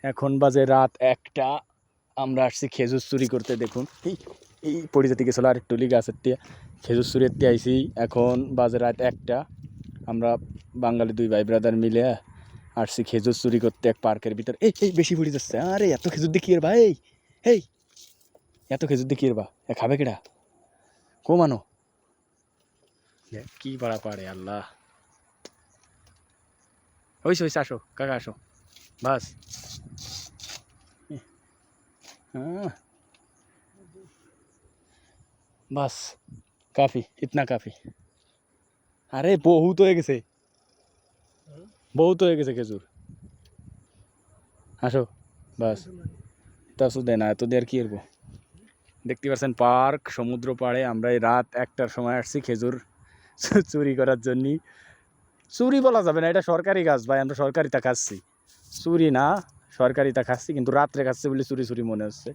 এখন বাজে রাত 1টা। আমরা আসছি খেজুর চুরি করতে। দেখুন এই এই পরিজাতি গেছিল আর একটু গাছের টিয়া খেজুর চুরির তে আইসি। এখন বাজে রাত 1টা। আমরা বাঙালি 2 ভাই ব্রাদার মিলে আসছি খেজুর চুরি করতে এক পার্কের ভিতর। এই এই বেশি পড়ে যাচ্ছে। আরে এত খেজুর দেখি এর ভাই, এই এত খেজুর দেখি এর বা এ খাবে কেডা? কমানো কি পাড়া পারে আল্লাহ। হইছে হইছে, আসো কাকা আসো বাস। हाँ बस काफी, इतना काफी। আরে বহুত হয়ে গেছে, বহুত হয়ে গেছে খেজুর। আসো বাস। তা দেয় না এত দেয়ার কি করবো। দেখতে পাচ্ছেন পার্ক সমুদ্র পাড়ে। আমরা এই রাত 1টার সময় আসছি খেজুর চুরি করার জন্য। চুরি বলা যাবে না, এটা সরকারি গাছ ভাই, আমরা সরকারিটা খাচ্ছি। চুরি না, সরকারিটা খাচ্ছি, কিন্তু রাত্রে খাচ্ছি বলে চুরি চুরি মনে হচ্ছে।